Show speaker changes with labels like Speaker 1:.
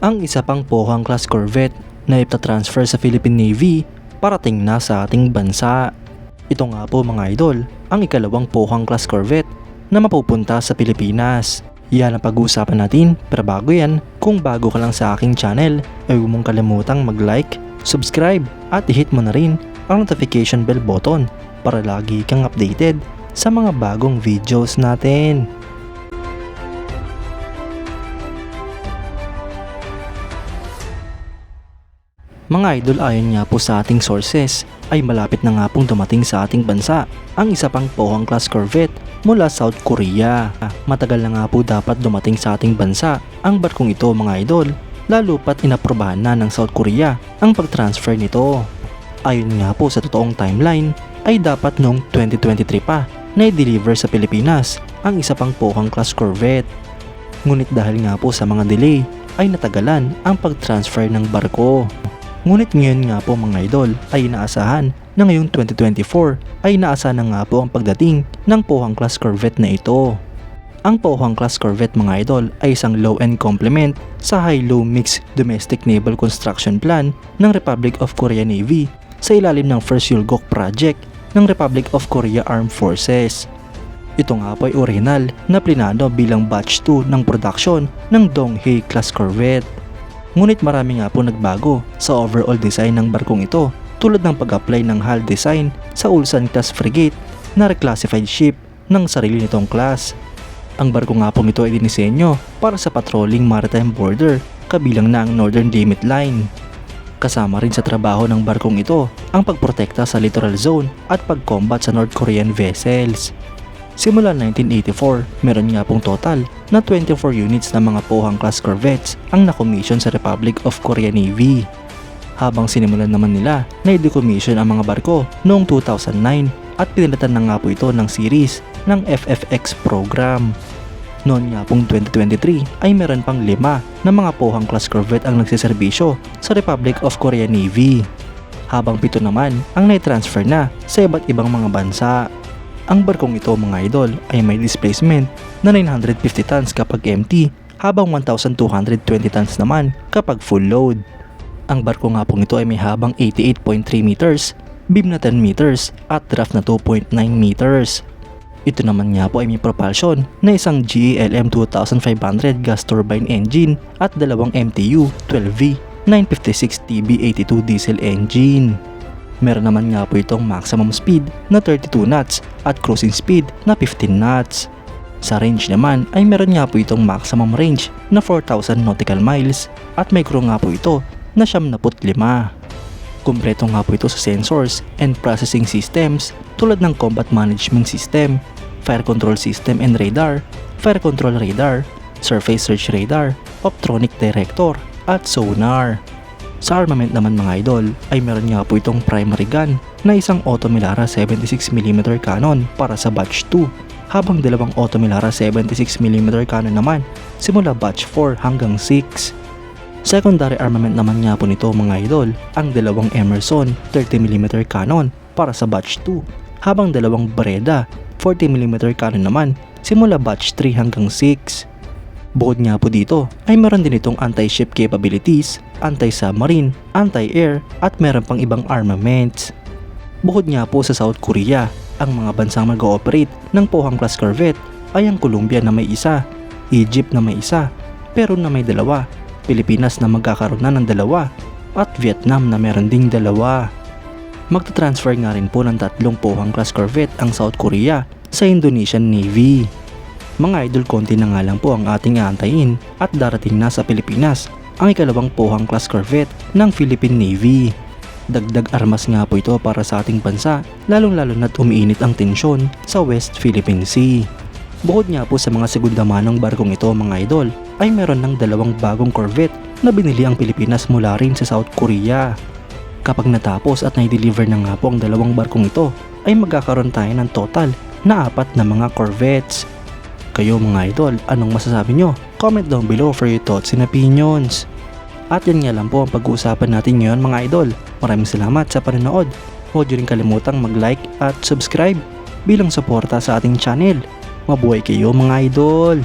Speaker 1: Ang isa pang Pohang class corvette na ipta-transfer sa Philippine Navy parating na sa ating bansa. Ito nga po mga idol, ang ikalawang Pohang class corvette na mapupunta sa Pilipinas. Yan ang pag-uusapan natin, pero bago yan, kung bago ka lang sa aking channel ay huwag mong kalimutang mag-like, subscribe at i-hit mo na rin ang notification bell button para lagi kang updated sa mga bagong videos natin. Mga idol, ayon nga po sa ating sources ay malapit na nga pong dumating sa ating bansa ang isa pang Pohang class corvette mula South Korea. Matagal na nga po dapat dumating sa ating bansa ang barkong ito mga idol, lalo pat inaprobahan na ng South Korea ang pag-transfer nito. Ayon nga po sa totoong timeline ay dapat noong 2023 pa na i-deliver sa Pilipinas ang isa pang Pohang class corvette. Ngunit dahil nga po sa mga delay ay natagalan ang pag-transfer ng barko. Ngunit ngayon nga po mga idol ay inaasahan na ngayong 2024 ay inaasahan na nga po ang pagdating ng Pohang class corvette na ito. Ang Pohang class corvette mga idol ay isang low-end complement sa high-low mix domestic naval construction plan ng Republic of Korea Navy sa ilalim ng First Yulgok Project ng Republic of Korea Armed Forces. Ito nga po ay original na plinano bilang batch 2 ng production ng Donghae class corvette. Ngunit marami nga po nagbago sa overall design ng barkong ito, tulad ng pag-apply ng hull design sa Ulsan class frigate na reclassified ship ng sarili nitong class. Ang barko nga pong ito ay dinisenyo para sa patrolling maritime border kabilang na ang Northern Limit Line. Kasama rin sa trabaho ng barkong ito ang pagprotekta sa littoral zone at pag-combat sa North Korean vessels. Simula 1984, meron nga pong total na 24 units ng mga Pohang class corvettes ang nakomission sa Republic of Korea Navy. Habang sinimulan naman nila na i-decommission ang mga barko noong 2009 at pinalitan na nga po ito ng series ng FFX program. Noon nga pong 2023 ay meron pang 5 na mga Pohang class corvette ang nagsiservisyo sa Republic of Korea Navy. Habang 7 naman ang nai-transfer na sa iba't ibang mga bansa. Ang barkong ito mga idol ay may displacement na 950 tons kapag empty habang 1,220 tons naman kapag full load. Ang barko nga pong ito ay may habang 88.3 meters, beam na 10 meters at draft na 2.9 meters. Ito naman nga po ay may propulsion na isang GE-LM 2500 gas turbine engine at dalawang MTU 12V 956 TB82 diesel engine. Meron naman nga po itong maximum speed na 32 knots at cruising speed na 15 knots. Sa range naman ay meron nga po itong maximum range na 4,000 nautical miles at may crew nga po ito na 75. Kumpleto nga po ito sa sensors and processing systems tulad ng combat management system, fire control system and radar, fire control radar, surface search radar, optronic director at sonar. Sa armament naman mga idol ay meron nga po itong primary gun na isang Otto Melara 76mm cannon para sa batch 2 habang dalawang Otto Melara 76mm cannon naman simula batch 4 hanggang 6. Secondary armament naman nga po nito mga idol ang dalawang Emerson 30mm cannon para sa batch 2 habang dalawang Beretta 40mm cannon naman simula batch 3 hanggang 6. Bukod nga po dito ay meron din itong anti-ship capabilities, anti-submarine, anti-air at meron pang ibang armaments. Bukod nga po sa South Korea, ang mga bansang mag-ooperate ng Pohang class corvette ay ang Colombia na may isa, Egypt na may isa, Peru na may 2, Pilipinas na magkakaroon na ng 2 at Vietnam na meron ding 2. Magta-transfer nga rin po ng 3 Pohang class corvette ang South Korea sa Indonesian Navy. Mga idol, konti na nga lang po ang ating aantayin at darating na sa Pilipinas ang ikalawang Pohang class corvette ng Philippine Navy. Dagdag armas nga po ito para sa ating bansa, lalong-lalo na't umiinit ang tensyon sa West Philippine Sea. Bukod nga po sa mga segunda manong barkong ito mga idol, ay meron ng 2 bagong corvette na binili ang Pilipinas mula rin sa South Korea. Kapag natapos at na-deliver na nga po ang 2 barkong ito, ay magkakaroon tayo ng total na 4 na mga corvettes. Kayo mga idol, anong masasabi nyo? Comment down below for your thoughts and opinions. At yan nga lang po ang pag-uusapan natin ngayon mga idol. Maraming salamat sa panonood. Huwag nyo rin kalimutang mag-like at subscribe bilang suporta sa ating channel. Mabuhay kayo mga idol!